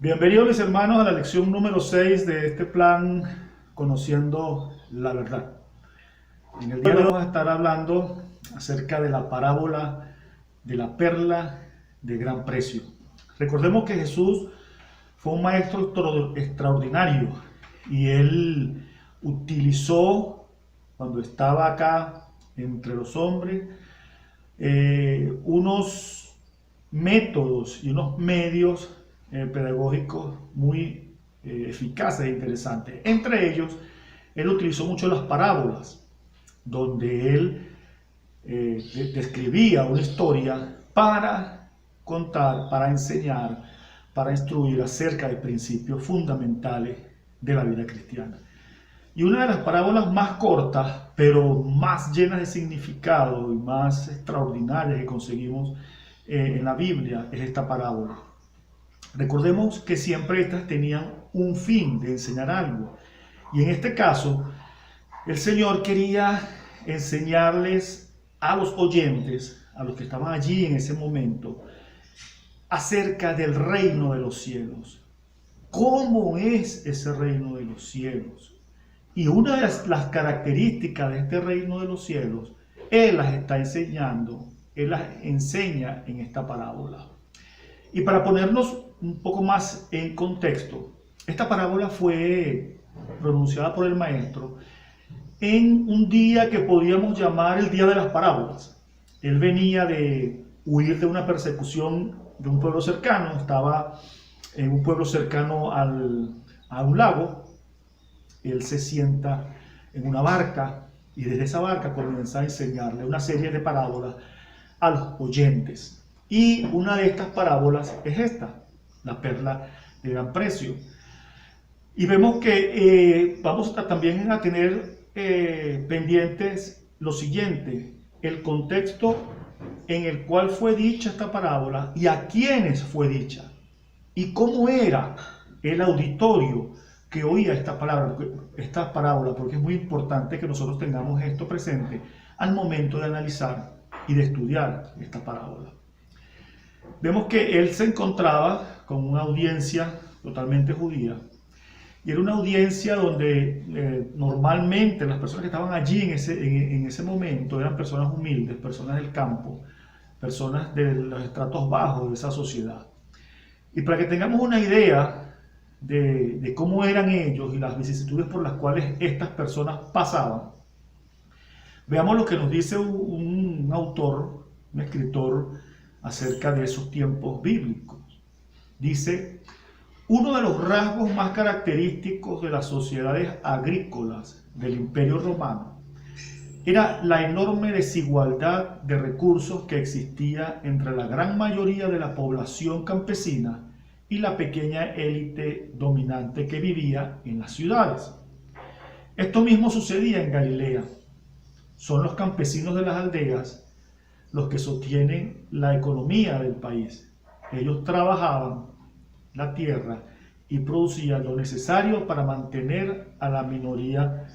Bienvenidos mis hermanos a la lección número 6 de este plan Conociendo la Verdad. En el día de hoy vamos a estar hablando acerca de la parábola de la perla de gran precio. Recordemos que Jesús fue un maestro extraordinario y él utilizó, cuando estaba acá entre los hombres, unos métodos y unos medios pedagógicos muy eficaces e interesantes. Entre ellos, él utilizó mucho las parábolas, donde él describía una historia para contar, para enseñar, para instruir acerca de principios fundamentales de la vida cristiana. Y una de las parábolas más cortas, pero más llenas de significado y más extraordinarias que conseguimos en la Biblia es esta parábola. Recordemos que siempre estas tenían un fin de enseñar algo. Y en este caso, el Señor quería enseñarles a los oyentes, a los que estaban allí en ese momento, acerca del reino de los cielos. ¿Cómo es ese reino de los cielos? Y una de las características de este reino de los cielos, Él las está enseñando, Él las enseña en esta parábola. Y para ponernos un poco más en contexto, esta parábola fue pronunciada por el maestro en un día que podríamos llamar el día de las parábolas. Él venía de huir de una persecución de un pueblo cercano, estaba en un pueblo cercano a un lago. Él se sienta en una barca y desde esa barca comienza a enseñarle una serie de parábolas a los oyentes. Y una de estas parábolas es esta, la perla de gran precio. Y vemos que vamos también a tener pendientes lo siguiente, el contexto en el cual fue dicha esta parábola y a quiénes fue dicha y cómo era el auditorio que oía esta parábola, porque es muy importante que nosotros tengamos esto presente al momento de analizar y de estudiar esta parábola. Vemos que él se encontraba con una audiencia totalmente judía, y era una audiencia donde normalmente las personas que estaban allí en ese momento eran personas humildes, personas del campo, personas de los estratos bajos de esa sociedad. Y para que tengamos una idea de cómo eran ellos y las vicisitudes por las cuales estas personas pasaban, veamos lo que nos dice un autor, un escritor, acerca de esos tiempos bíblicos. Dice: uno de los rasgos más característicos de las sociedades agrícolas del Imperio Romano era la enorme desigualdad de recursos que existía entre la gran mayoría de la población campesina y la pequeña élite dominante que vivía en las ciudades. Esto mismo sucedía en Galilea. Son los campesinos de las aldeas los que sostienen la economía del país. Ellos trabajaban la tierra y producían lo necesario para mantener a la minoría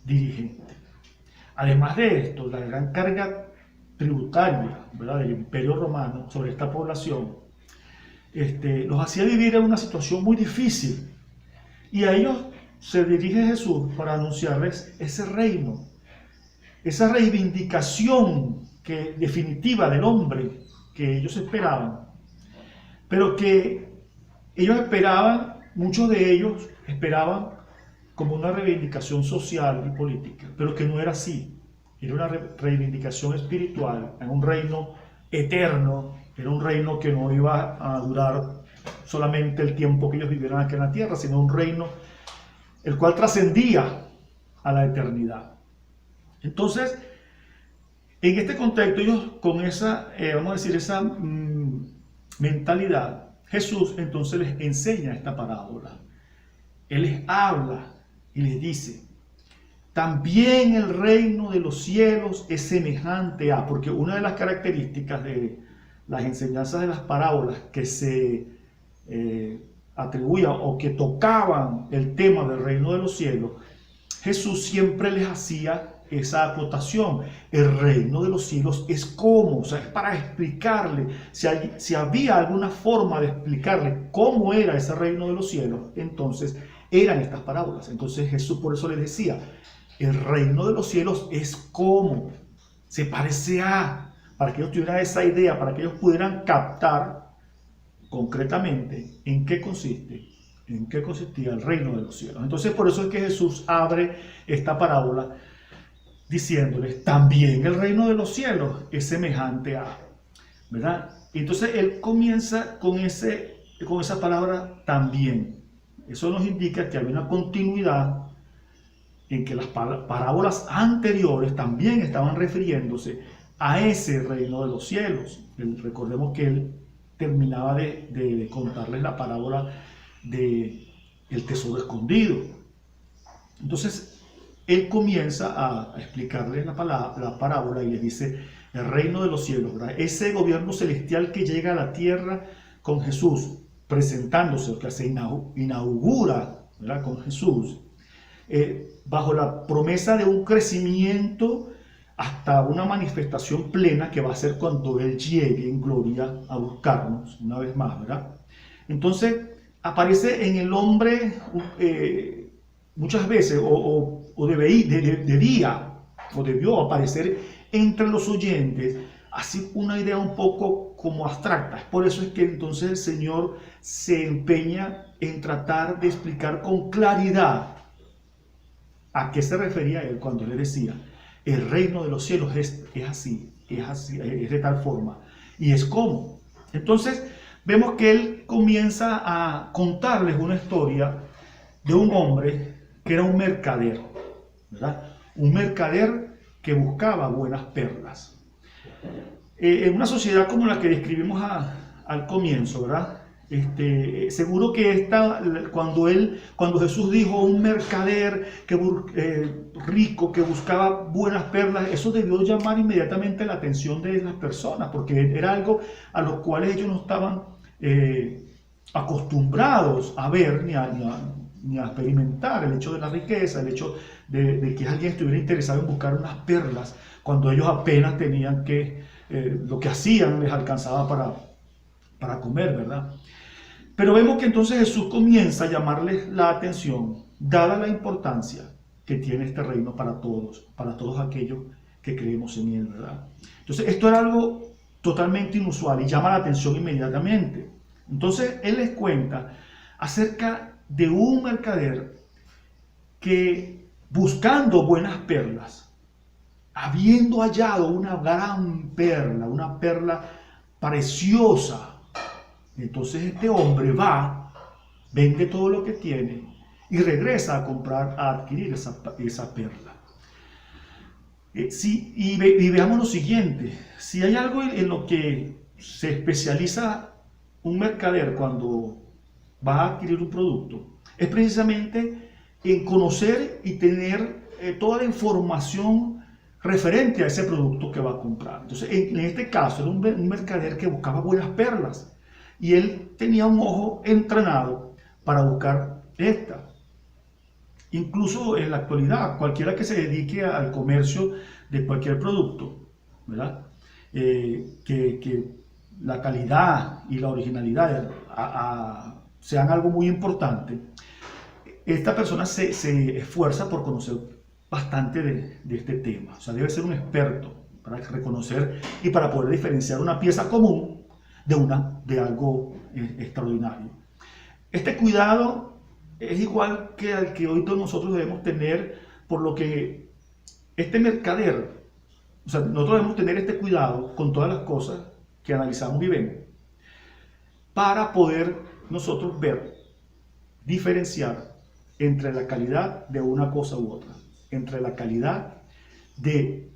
dirigente. Además de esto, la gran carga tributaria, ¿verdad?, del Imperio Romano sobre esta población los hacía vivir en una situación muy difícil. Y a ellos se dirige Jesús para anunciarles ese reino, esa reivindicación definitiva del hombre que ellos esperaban, pero que ellos esperaban, muchos de ellos esperaban como una reivindicación social y política, pero que no era así. Era una reivindicación espiritual, en un reino eterno, era un reino que no iba a durar solamente el tiempo que ellos vivieran aquí en la tierra, sino un reino el cual trascendía a la eternidad. Entonces, en este contexto, ellos con esa, vamos a decir, esa mentalidad, Jesús entonces les enseña esta parábola. Él les habla y les dice: también el reino de los cielos es semejante a, porque una de las características de las enseñanzas de las parábolas que se atribuían o que tocaban el tema del reino de los cielos, Jesús siempre les hacía esa acotación. El reino de los cielos es como, o sea, es para explicarle, si había alguna forma de explicarle cómo era ese reino de los cielos, entonces eran estas parábolas. Entonces Jesús por eso les decía, el reino de los cielos es como, se parece a, para que ellos tuvieran esa idea, para que ellos pudieran captar concretamente en qué consistía el reino de los cielos. Entonces por eso es que Jesús abre esta parábola diciéndoles, también el reino de los cielos es semejante a, ¿verdad? Entonces él comienza con esa palabra también. Eso nos indica que hay una continuidad en que las parábolas anteriores también estaban refiriéndose a ese reino de los cielos. Recordemos que él terminaba de contarles la parábola del tesoro escondido. Entonces, él comienza a explicarles la parábola y les dice, el reino de los cielos, ¿verdad? Ese gobierno celestial que llega a la tierra con Jesús, presentándose, o que se inaugura, ¿verdad?, con Jesús, bajo la promesa de un crecimiento hasta una manifestación plena que va a ser cuando Él llegue en gloria a buscarnos una vez más, ¿verdad? Entonces aparece en el hombre muchas veces, debió aparecer entre los oyentes, así una idea un poco como abstracta. Por eso es que entonces el Señor se empeña en tratar de explicar con claridad a qué se refería él cuando le decía, el reino de los cielos es así, es de tal forma, y es como. Entonces vemos que él comienza a contarles una historia de un hombre que era un mercader, ¿verdad? Un mercader que buscaba buenas perlas. En una sociedad como la que describimos al comienzo, ¿verdad? Seguro que cuando Jesús dijo un mercader rico que buscaba buenas perlas, eso debió llamar inmediatamente la atención de las personas, porque era algo a lo cual ellos no estaban acostumbrados a ver ni a experimentar, el hecho de la riqueza, el hecho de que alguien estuviera interesado en buscar unas perlas, cuando ellos apenas tenían lo que hacían les alcanzaba para comer, ¿verdad? Pero vemos que entonces Jesús comienza a llamarles la atención, dada la importancia que tiene este reino para todos aquellos que creemos en él, ¿verdad? Entonces esto era algo totalmente inusual y llama la atención inmediatamente. Entonces él les cuenta acerca de un mercader que, buscando buenas perlas, habiendo hallado una gran perla, una perla preciosa, entonces este hombre va, vende todo lo que tiene y regresa a adquirir esa perla. Y veamos lo siguiente, si hay algo en lo que se especializa un mercader cuando va a adquirir un producto, es precisamente en conocer y tener toda la información referente a ese producto que va a comprar. Entonces, en este caso, era un mercader que buscaba buenas perlas y él tenía un ojo entrenado para buscar esta. Incluso en la actualidad, cualquiera que se dedique al comercio de cualquier producto, ¿verdad? Que la calidad y la originalidad sean algo muy importante, esta persona se esfuerza por conocer bastante de este tema. O sea, debe ser un experto para reconocer y para poder diferenciar una pieza común de algo extraordinario. Este cuidado es igual que al que hoy todos nosotros debemos tener, por lo que este mercader, o sea, nosotros debemos tener este cuidado con todas las cosas que analizamos y vemos, para poder nosotros ver, diferenciar entre la calidad de una cosa u otra, entre la calidad de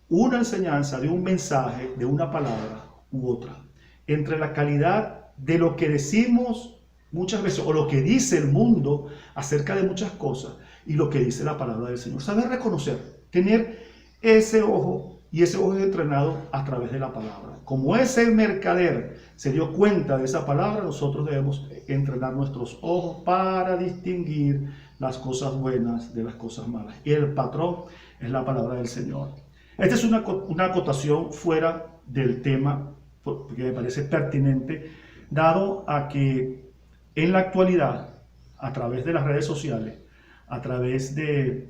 una enseñanza, de un mensaje, de una palabra u otra, entre la calidad de lo que decimos muchas veces, o lo que dice el mundo acerca de muchas cosas, y lo que dice la palabra del Señor. Saber reconocer, tener ese ojo, y ese ojo es entrenado a través de la palabra. Como ese mercader se dio cuenta de esa palabra, nosotros debemos entrenar nuestros ojos para distinguir las cosas buenas de las cosas malas. Y el patrón es la palabra del Señor. Esta es una acotación fuera del tema, porque me parece pertinente, dado a que en la actualidad, a través de las redes sociales, a través de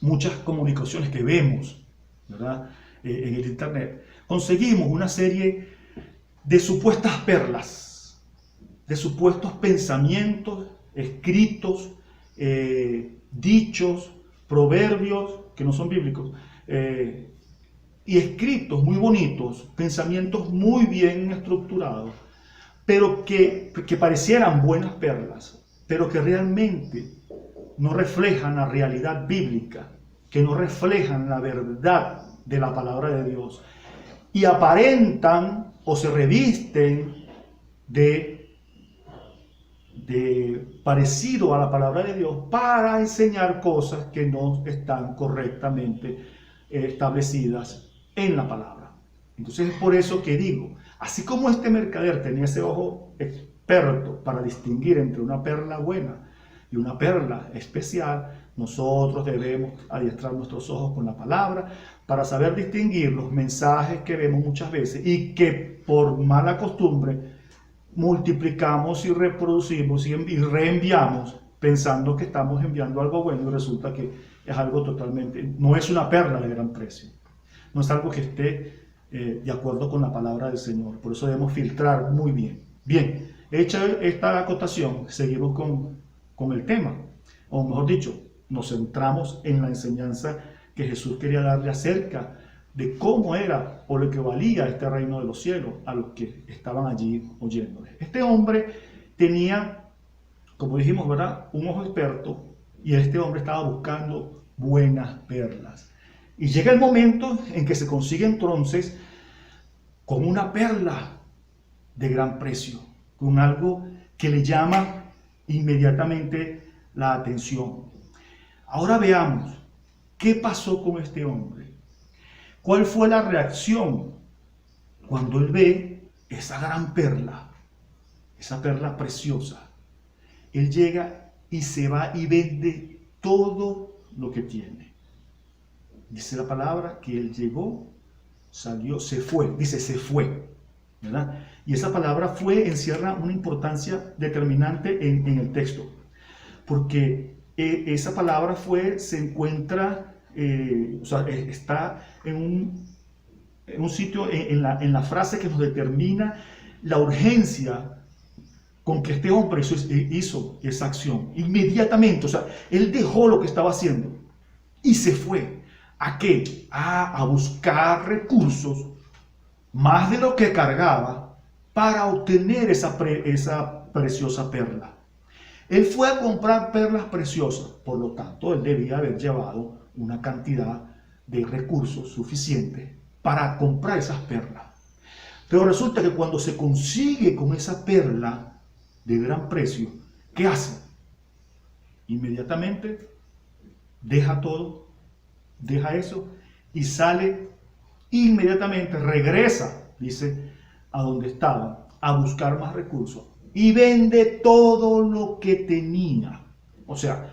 muchas comunicaciones que vemos, ¿verdad?, en el internet, conseguimos una serie de supuestas perlas, de supuestos pensamientos, escritos, dichos, proverbios que no son bíblicos, y escritos muy bonitos, pensamientos muy bien estructurados, pero que parecieran buenas perlas, pero que realmente no reflejan la realidad bíblica, que no reflejan la verdad de la palabra de Dios, y aparentan o se revisten de parecido a la palabra de Dios para enseñar cosas que no están correctamente establecidas en la palabra. Entonces es por eso que digo, así como este mercader tenía ese ojo experto para distinguir entre una perla buena y una perla especial, nosotros debemos adiestrar nuestros ojos con la palabra para saber distinguir los mensajes que vemos muchas veces y que por mala costumbre multiplicamos y reproducimos y reenviamos pensando que estamos enviando algo bueno y resulta que es algo totalmente, no es una perla de gran precio, no es algo que esté de acuerdo con la palabra del Señor. Por eso debemos filtrar muy bien. Bien, hecha esta acotación, seguimos con el tema, o mejor dicho, nos centramos en la enseñanza que Jesús quería darle acerca de cómo era o lo que valía este reino de los cielos a los que estaban allí oyéndole. Este hombre tenía, como dijimos, ¿verdad?, un ojo experto, y este hombre estaba buscando buenas perlas. Y llega el momento en que se consigue entonces con una perla de gran precio, con algo que le llama inmediatamente la atención. Ahora veamos qué pasó con este hombre. ¿Cuál fue la reacción cuando él ve esa gran perla, esa perla preciosa? Él llega y se va y vende todo lo que tiene. Dice la palabra que él llegó, salió, se fue, dice se fue, ¿verdad? Y esa palabra fue encierra una importancia determinante en el texto, porque esa palabra fue se encuentra, o sea, está en un sitio, en la frase que nos determina la urgencia con que este hombre hizo esa acción. Inmediatamente, o sea, él dejó lo que estaba haciendo y se fue. ¿A qué? A buscar recursos, más de lo que cargaba, para obtener esa preciosa perla. Él fue a comprar perlas preciosas, por lo tanto, él debía haber llevado una cantidad de recursos suficientes para comprar esas perlas. Pero resulta que cuando se consigue con esa perla de gran precio, ¿qué hace? Inmediatamente deja todo, deja eso y sale inmediatamente, regresa, dice, a donde estaba, a buscar más recursos y vende todo lo que tenía. O sea,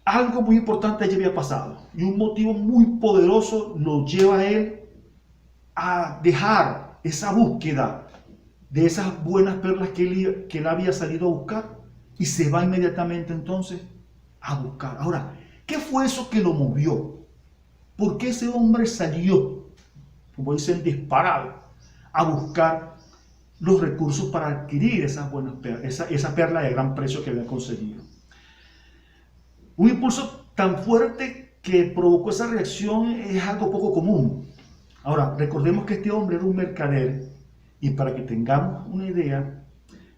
algo muy importante allí había pasado y un motivo muy poderoso lo lleva a él a dejar esa búsqueda de esas buenas perlas que él había salido a buscar y se va inmediatamente entonces a buscar. Ahora, ¿qué fue eso que lo movió? ¿Por qué ese hombre salió, como dicen, disparado a buscar los recursos para adquirir esas buenas perlas, esa perla de gran precio que había conseguido? Un impulso tan fuerte que provocó esa reacción es algo poco común. Ahora, recordemos que este hombre era un mercader, y para que tengamos una idea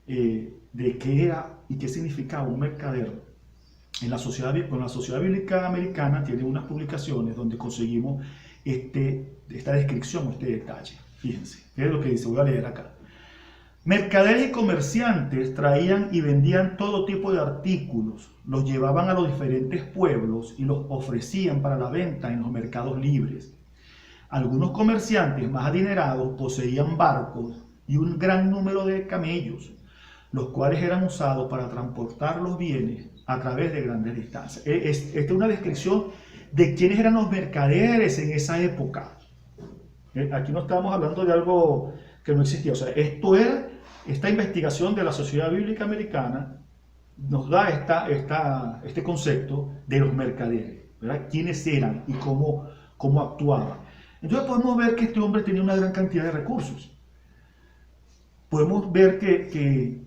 de qué era y qué significaba un mercader, con la Sociedad Bíblica Americana tiene unas publicaciones donde conseguimos esta descripción, este detalle. Fíjense, es lo que dice, voy a leer acá. Mercaderes y comerciantes traían y vendían todo tipo de artículos, los llevaban a los diferentes pueblos y los ofrecían para la venta en los mercados libres. Algunos comerciantes más adinerados poseían barcos y un gran número de camellos, los cuales eran usados para transportar los bienes a través de grandes distancias. Esta es una descripción de quiénes eran los mercaderes en esa época. Aquí no estamos hablando de algo que no existía. O sea, esta investigación de la Sociedad Bíblica Americana nos da este concepto de los mercaderes, ¿verdad? Quiénes eran y cómo actuaban. Entonces podemos ver que este hombre tenía una gran cantidad de recursos. Podemos ver que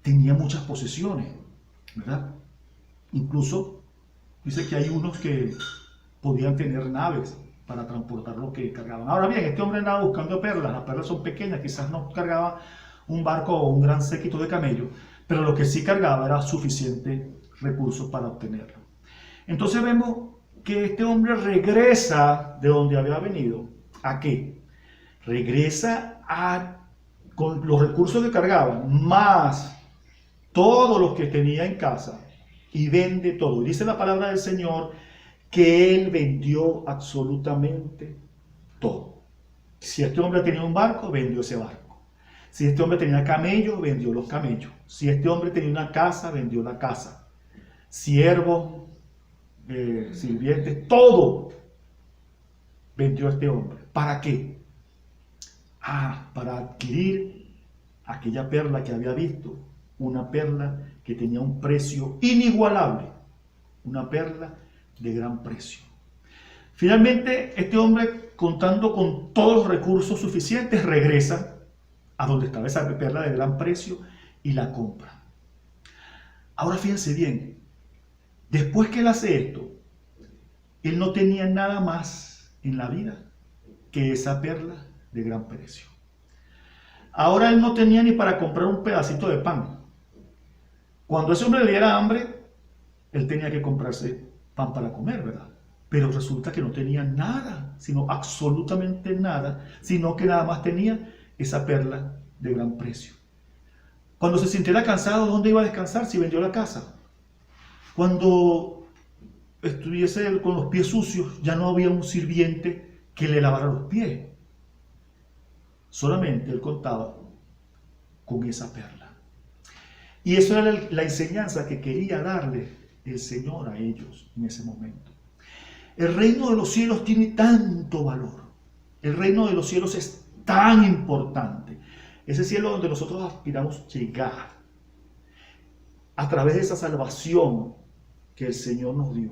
tenía muchas posesiones, ¿verdad? Incluso dice que hay unos que podían tener naves para transportar lo que cargaban. Ahora bien, este hombre andaba buscando perlas. Las perlas son pequeñas, quizás no cargaba un barco o un gran séquito de camellos, pero lo que sí cargaba era suficiente recursos para obtenerlo. Entonces vemos que este hombre regresa de donde había venido. ¿A qué? Regresa con los recursos que cargaba, más todos los que tenía en casa, y vende todo. Y dice la palabra del Señor que él vendió absolutamente todo. Si este hombre tenía un barco, vendió ese barco. Si este hombre tenía camellos, vendió los camellos. Si este hombre tenía una casa, vendió la casa. Siervos, sirvientes, todo vendió este hombre. ¿Para qué? Para adquirir aquella perla que había visto, una perla que tenía un precio inigualable, una perla de gran precio. Finalmente, este hombre, contando con todos los recursos suficientes, regresa a donde estaba esa perla de gran precio y la compra. Ahora fíjense bien, después que él hace esto, él no tenía nada más en la vida que esa perla de gran precio. Ahora él no tenía ni para comprar un pedacito de pan. Cuando ese hombre le diera hambre, él tenía que comprarse pan para comer, ¿verdad? Pero resulta que no tenía nada, sino absolutamente nada, sino que nada más tenía esa perla de gran precio. Cuando se sintiera cansado, ¿dónde iba a descansar si vendió la casa? Cuando estuviese con los pies sucios, ya no había un sirviente que le lavara los pies. Solamente él contaba con esa perla. Y eso era la enseñanza que quería darle el Señor a ellos en ese momento. El reino de los cielos tiene tanto valor. El reino de los cielos es tan importante. Ese cielo donde nosotros aspiramos llegar a través de esa salvación que el Señor nos dio.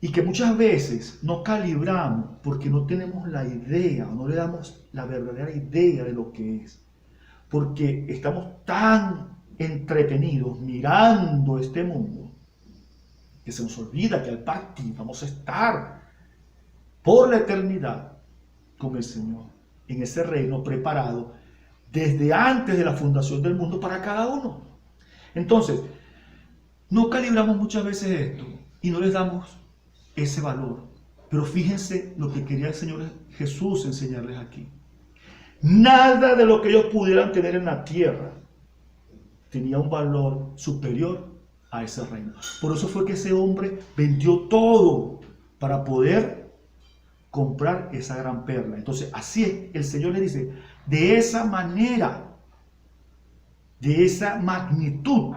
Y que muchas veces no calibramos porque no tenemos la idea, no le damos la verdadera idea de lo que es. Porque estamos tan entretenidos mirando este mundo que se nos olvida que al partir vamos a estar por la eternidad con el Señor en ese reino preparado desde antes de la fundación del mundo para cada uno. Entonces, no calibramos muchas veces esto y no les damos ese valor. Pero fíjense lo que quería el Señor Jesús enseñarles aquí. Nada de lo que ellos pudieran tener en la tierra tenía un valor superior a ese reino. Por eso fue que ese hombre vendió todo para poder comprar esa gran perla. Entonces, así es, el Señor le dice, de esa manera, de esa magnitud,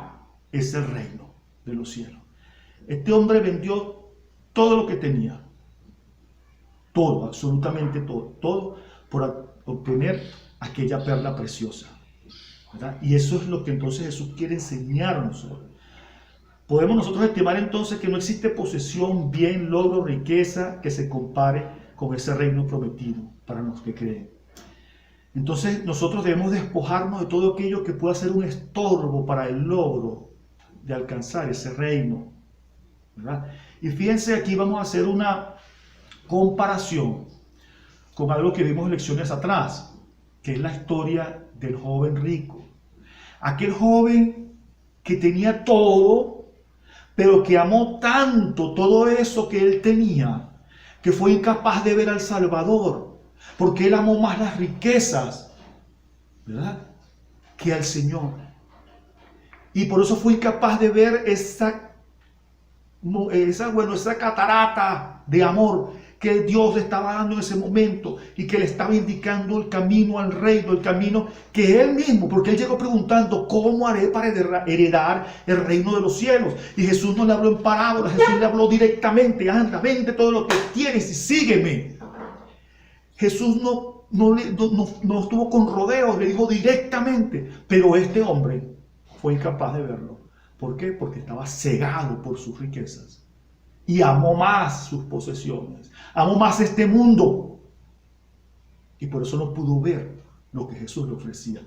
es el reino de los cielos. Este hombre vendió todo lo que tenía. Todo, absolutamente todo. Todo por obtener aquella perla preciosa, ¿verdad? Y eso es lo que entonces Jesús quiere enseñarnos hoy. Podemos nosotros estimar entonces que no existe posesión, bien, logro, riqueza que se compare con ese reino prometido para los que creen. Entonces nosotros debemos despojarnos de todo aquello que pueda ser un estorbo para el logro de alcanzar ese reino, ¿verdad? Y fíjense, aquí vamos a hacer una comparación con algo que vimos en lecciones atrás, que es la historia del joven rico. Aquel joven que tenía todo, pero que amó tanto todo eso que él tenía, que fue incapaz de ver al Salvador, porque él amó más las riquezas, ¿verdad?, que al Señor. Y por eso fue incapaz de ver esa catarata de amor que Dios le estaba dando en ese momento y que le estaba indicando el camino al reino, el camino que él mismo, porque él llegó preguntando, ¿cómo haré para heredar el reino de los cielos? Y Jesús no le habló en parábolas, Jesús le habló directamente, anda, vende todo lo que tienes y sígueme. Jesús no estuvo con rodeos, le dijo directamente, pero este hombre fue incapaz de verlo. ¿Por qué? Porque estaba cegado por sus riquezas. Y amó más sus posesiones, amó más este mundo. Y por eso no pudo ver lo que Jesús le ofrecía.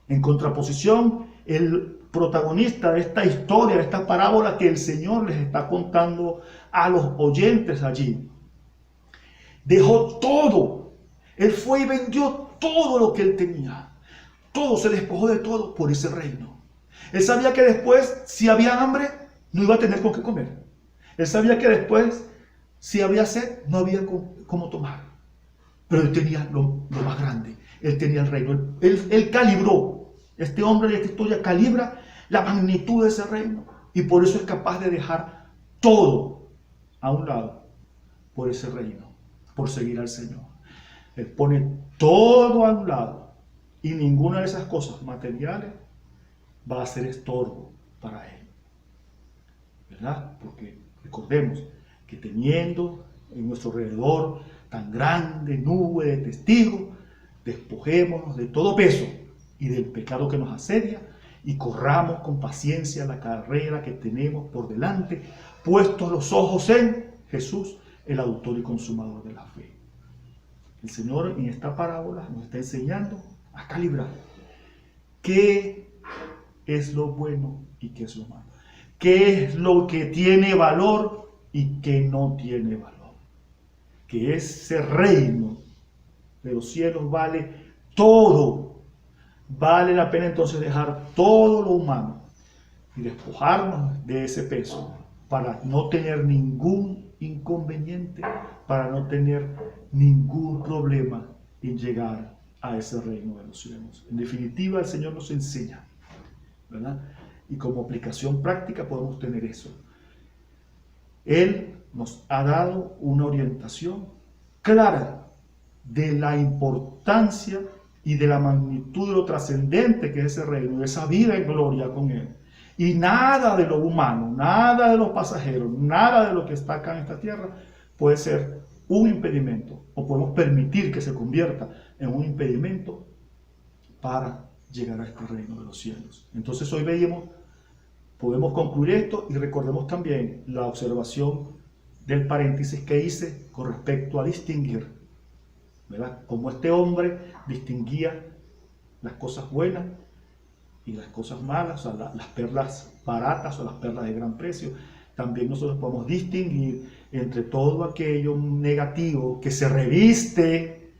En contraposición, el protagonista de esta historia, de esta parábola que el Señor les está contando a los oyentes allí, dejó todo. Él fue y vendió todo lo que él tenía. Todo, se despojó de todo por ese reino. Él sabía que después, si había hambre, no iba a tener con qué comer. Él sabía que después, si había sed, no había cómo tomar. Pero él tenía lo más grande. Él tenía el reino. Él calibró. Este hombre de esta historia calibra la magnitud de ese reino. Y por eso es capaz de dejar todo a un lado por ese reino, por seguir al Señor. Él pone todo a un lado y ninguna de esas cosas materiales va a ser estorbo para él. ¿Verdad? Porque recordemos que teniendo en nuestro alrededor tan grande nube de testigos, despojémonos de todo peso y del pecado que nos asedia y corramos con paciencia la carrera que tenemos por delante, puestos los ojos en Jesús, el autor y consumador de la fe. El Señor en esta parábola nos está enseñando a calibrar qué es lo bueno y qué es lo malo. ¿Qué es lo que tiene valor y qué no tiene valor? Que ese reino de los cielos vale todo. Vale la pena entonces dejar todo lo humano y despojarnos de ese peso para no tener ningún inconveniente, para no tener ningún problema en llegar a ese reino de los cielos. En definitiva, el Señor nos enseña, ¿verdad? Y como aplicación práctica podemos tener eso. Él nos ha dado una orientación clara de la importancia y de la magnitud de lo trascendente que es ese reino, de esa vida en gloria con Él. Y nada de lo humano, nada de lo pasajero, nada de lo que está acá en esta tierra puede ser un impedimento, o podemos permitir que se convierta en un impedimento para llegar a este reino de los cielos. Entonces hoy podemos concluir esto y recordemos también la observación del paréntesis que hice con respecto a distinguir, ¿verdad? Cómo este hombre distinguía las cosas buenas y las cosas malas, o sea, las perlas baratas o las perlas de gran precio. También nosotros podemos distinguir entre todo aquello negativo que se reviste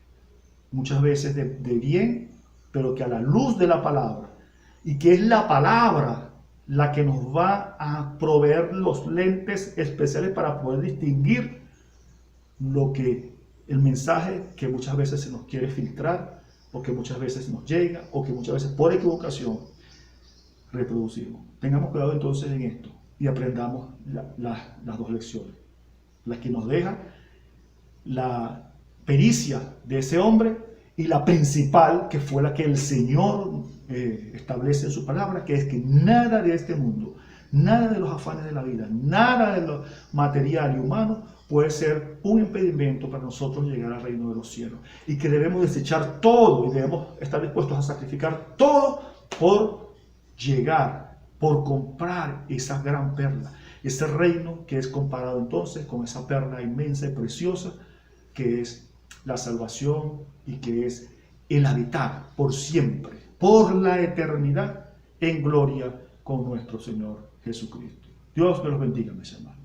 muchas veces de bien, pero que a la luz de la palabra, y que es la palabra la que nos va a proveer los lentes especiales para poder distinguir el mensaje que muchas veces se nos quiere filtrar, o que muchas veces nos llega, o que muchas veces por equivocación reproducimos. Tengamos cuidado entonces en esto y aprendamos las dos lecciones. La que nos deja la pericia de ese hombre y la principal, que fue la que el Señor establece en su palabra, que es que nada de este mundo, nada de los afanes de la vida, nada de lo material y humano puede ser un impedimento para nosotros llegar al reino de los cielos. Y que debemos desechar todo y debemos estar dispuestos a sacrificar todo por llegar, por comprar esa gran perla, ese reino que es comparado entonces con esa perla inmensa y preciosa que es la salvación y que es el habitar por siempre, por la eternidad, en gloria con nuestro Señor Jesucristo. Dios me los bendiga, mis hermanos.